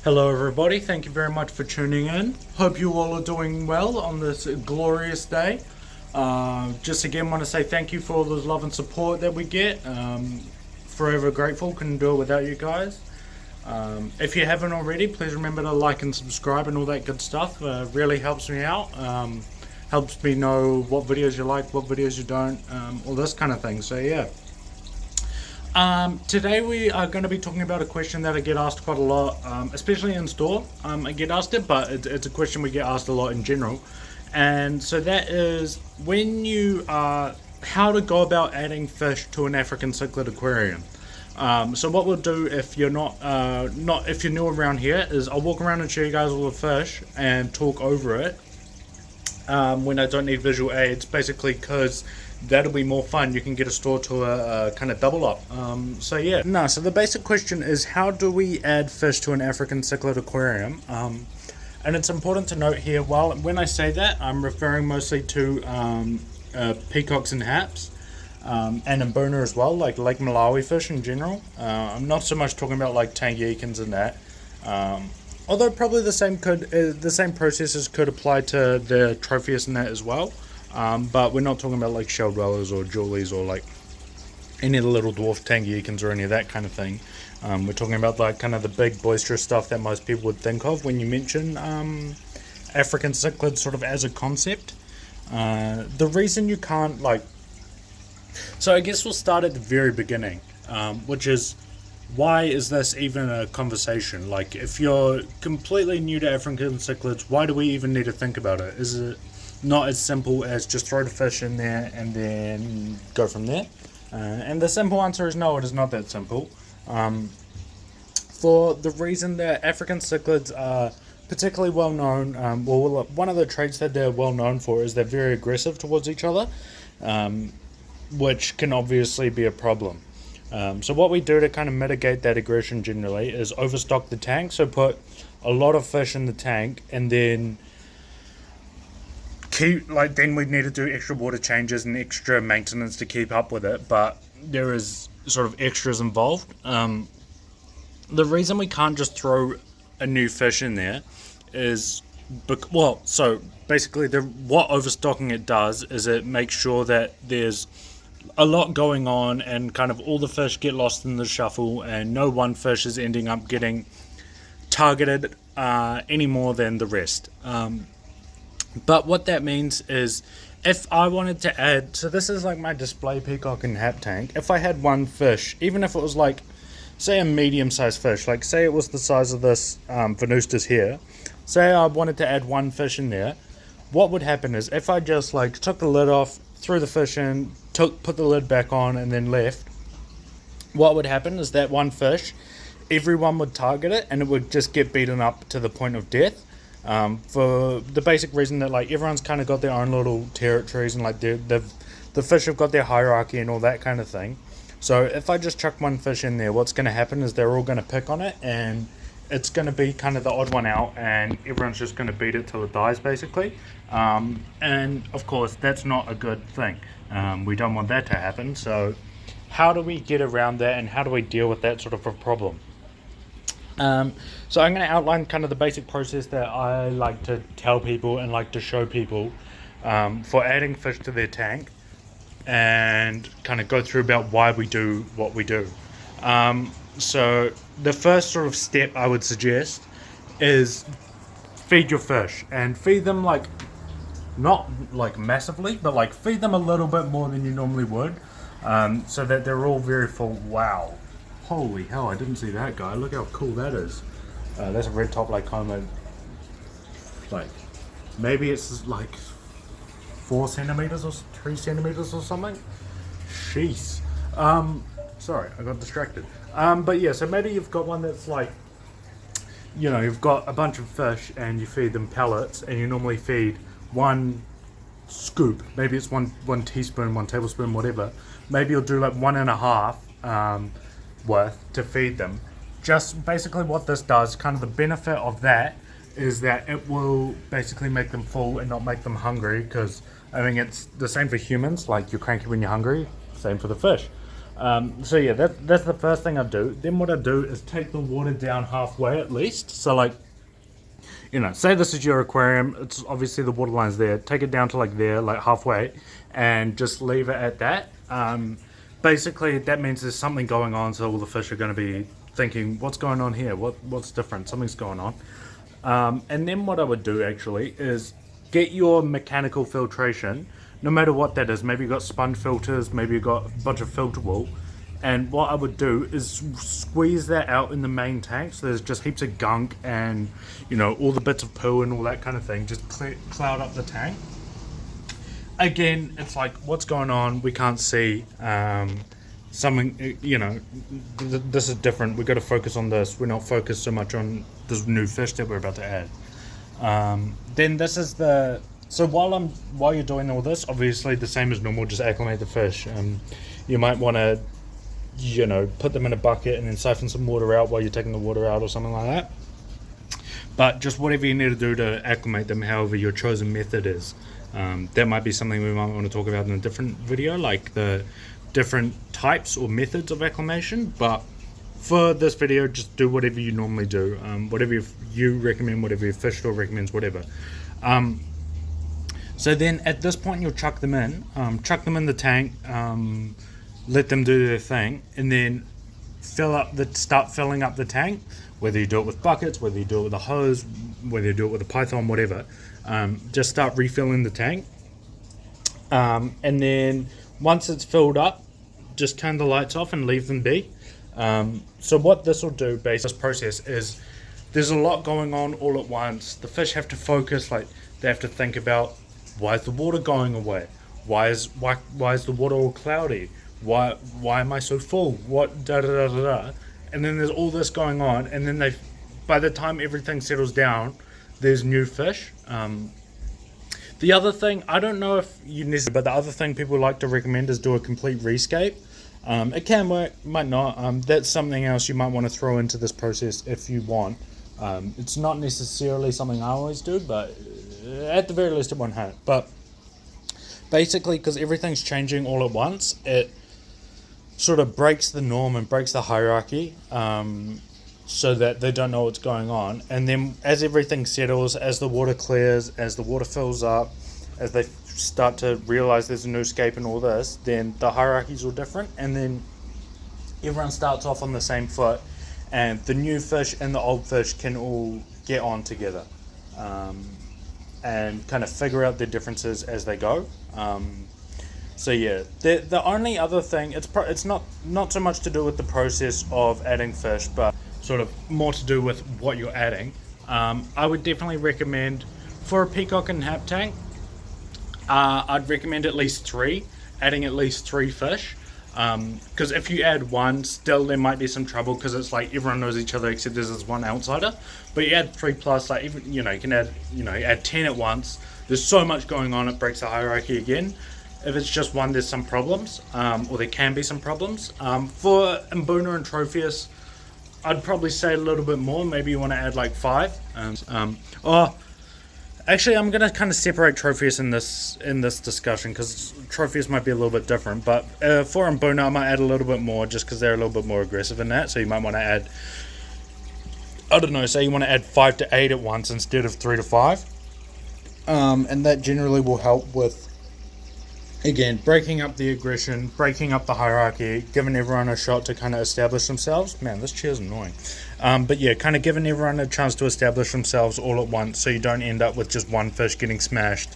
Hello, everybody. Thank you very much for tuning in. Hope you all are doing well on this glorious day. Just again, want to say thank you for all the love and support that we get. Forever grateful. Couldn't do it without you guys. If you haven't already, please remember to like and subscribe and all that good stuff. Really helps me out. Helps me know what videos you like, what videos you don't, all this kind of thing. So yeah. Today we are going to be talking about a question that I get asked quite a lot, especially in store. I get asked it, but it's a question we get asked a lot in general. And so that is how to go about adding fish to an African cichlid aquarium. So what we'll do if you're if you're new around here is I'll walk around and show you guys all the fish and talk over it. When I don't need visual aids, basically because that'll be more fun. You can get a store to a kind of double up. So yeah. No, so the basic question is, how do we add fish to an African cichlid aquarium? And it's important to note here, when I say that, I'm referring mostly to peacocks and haps, and mbuna as well, like Lake Malawi fish in general. I'm not so much talking about like tangyikans and that. Although probably the same processes could apply to the tropheus and that as well. But we're not talking about like shell dwellers or jewelies or like any of the little dwarf tangyikans or any of that kind of thing. We're talking about like kind of the big boisterous stuff that most people would think of when you mention African cichlid sort of as a concept. The reason you can't so I guess we'll start at the very beginning, which is, why is this even a conversation? Like, if you're completely new to African cichlids, why do we even need to think about it? Is it not as simple as just throw the fish in there and then go from there? And the simple answer is no, it is not that simple. For the reason that African cichlids are particularly well known, one of the traits that they're well known for is they're very aggressive towards each other, which can obviously be a problem. So what we do to kind of mitigate that aggression generally is overstock the tank, so put a lot of fish in the tank and then then we'd need to do extra water changes and extra maintenance to keep up with it, but there is sort of extras involved. The reason we can't just throw a new fish in there is so basically what overstocking it does is it makes sure that there's a lot going on and kind of all the fish get lost in the shuffle and no one fish is ending up getting targeted any more than the rest. But what that means is, if I wanted to add, so this is like my display peacock and hap tank, if I had one fish, even if it was like, say a medium-sized fish, like say it was the size of this Venustus here, say I wanted to add one fish in there, what would happen is, if I just like took the lid off, threw the fish in, put the lid back on and then left, what would happen is that one fish, everyone would target it and it would just get beaten up to the point of death. For the basic reason that like everyone's kind of got their own little territories and like the fish have got their hierarchy and all that kind of thing. So if I just chuck one fish in there, what's going to happen is they're all going to pick on it and it's going to be kind of the odd one out and everyone's just going to beat it till it dies basically. And of course that's not a good thing. We don't want that to happen. So how do we get around that and how do we deal with that sort of a problem? So I'm going to outline kind of the basic process that I like to tell people and like to show people for adding fish to their tank, and kind of go through about why we do what we do. So the first sort of step I would suggest is feed your fish, and feed them like not like massively, but like feed them a little bit more than you normally would, so that they're all very full. Wow. Holy hell, I didn't see that guy. Look how cool that is. That's a red top lycoma. Like, maybe it's like 4 centimeters or 3 centimeters or something. Jeez. Sorry, I got distracted. But yeah, so maybe you've got one that's like, you've got a bunch of fish and you feed them pellets and you normally feed one scoop. Maybe it's one teaspoon, 1 tablespoon, whatever. Maybe you'll do like 1.5 worth to feed them. Just basically what this does, kind of the benefit of that is that it will basically make them full and not make them hungry, because I mean it's the same for humans, like you're cranky when you're hungry, same for the fish. So yeah, that's the first thing I do. Then what I do is take the water down halfway at least. So like, say this is your aquarium. It's obviously the water line's there. Take it down to like there, like halfway, and just leave it at that. Basically, that means there's something going on. So all the fish are going to be thinking, "What's going on here? What's different? Something's going on." And then what I would do actually is get your mechanical filtration, no matter what that is. Maybe you've got sponge filters, maybe you've got a bunch of filter wool. And what I would do is squeeze that out in the main tank. So there's just heaps of gunk and, all the bits of poo and all that kind of thing. Just cloud up the tank. Again, it's like, what's going on? We can't see. Something, this is different. We've got to focus on this. We're not focused so much on this new fish that we're about to add. Then this is so while you're doing all this, obviously the same as normal, just acclimate the fish. You might want to, put them in a bucket and then siphon some water out while you're taking the water out or something like that. But just whatever you need to do to acclimate them, however your chosen method is. That might be something we might want to talk about in a different video, like the different types or methods of acclimation. But for this video, just do whatever you normally do, whatever you recommend, whatever your fish store recommends, whatever. So then at this point you'll chuck them in the tank, let them do their thing, and then start filling up the tank, whether you do it with buckets, whether you do it with a hose, whether you do it with a python, whatever. Just start refilling the tank, and then once it's filled up, just turn the lights off and leave them be. So what this will do based on this process is there's a lot going on all at once. The fish have to focus, like they have to think about, why is the water going away? Why is the water all cloudy? Why am I so full? What da da da da da? And then there's all this going on, and then by the time everything settles down, there's new fish. The other thing, I don't know if you necessarily, but the other thing people like to recommend is do a complete rescape. It can work, might not. That's something else you might want to throw into this process if you want. It's not necessarily something I always do, but at the very least it won't hurt. But basically, because everything's changing all at once, it sort of breaks the norm and breaks the hierarchy, so that they don't know what's going on. And then as everything settles, as the water clears, as the water fills up, as they start to realize there's a new escape and all this, then the hierarchies are different, and then everyone starts off on the same foot, and the new fish and the old fish can all get on together, and kind of figure out their differences as they go. So yeah, the only other thing, it's not so much to do with the process of adding fish, but sort of more to do with what you're adding. I would definitely recommend, for a peacock and hap tank, I'd recommend at least 3, adding at least 3 fish. Because if you add 1, still there might be some trouble, because it's like everyone knows each other except there's this one outsider. But you add 3 plus, like even you can add 10 at once. There's so much going on, it breaks the hierarchy again. If it's just 1, there's some problems, or there can be some problems. For Mbuna and Tropheus, I'd probably say a little bit more. Maybe you want to add like 5. Actually, I'm going to kind of separate Tropheus in this discussion, because Tropheus might be a little bit different. But for Mbuna, I might add a little bit more, just because they're a little bit more aggressive in that. So you might want to add, I don't know, say you want to add 5 to 8 at once instead of 3 to 5. And that generally will help with, again, breaking up the aggression, breaking up the hierarchy, giving everyone a shot to kind of establish themselves. Man, this chair's annoying. But yeah, kind of giving everyone a chance to establish themselves all at once, so you don't end up with just one fish getting smashed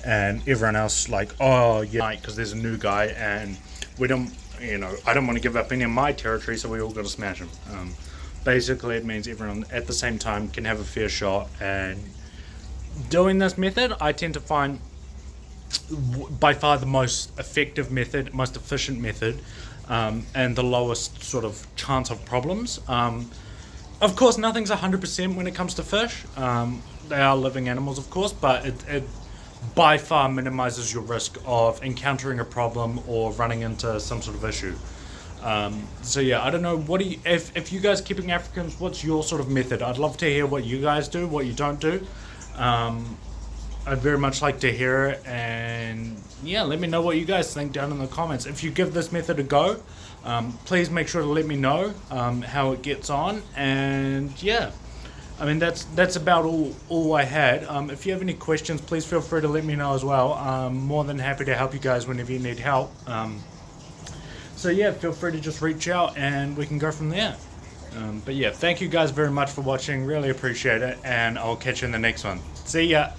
and everyone else like, oh yeah, because there's a new guy and we don't, I don't want to give up any of my territory, so we all got to smash him. Basically, it means everyone at the same time can have a fair shot. And doing this method, I tend to find by far the most effective method, most efficient method, and the lowest sort of chance of problems. Of course, nothing's 100% when it comes to fish. They are living animals, of course, but it by far minimizes your risk of encountering a problem or running into some sort of issue. So yeah, I don't know, if you guys keeping Africans, what's your sort of method? I'd love to hear what you guys do, what you don't do. I'd very much like to hear it, and yeah, let me know what you guys think down in the comments. If you give this method a go, Please make sure to let me know how it gets on, and yeah, I mean that's about all I had. If you have any questions, please feel free to let me know as well. I'm more than happy to help you guys whenever you need help. So yeah, feel free to just reach out and we can go from there. But yeah, thank you guys very much for watching. Really appreciate it, and I'll catch you in the next one. See ya.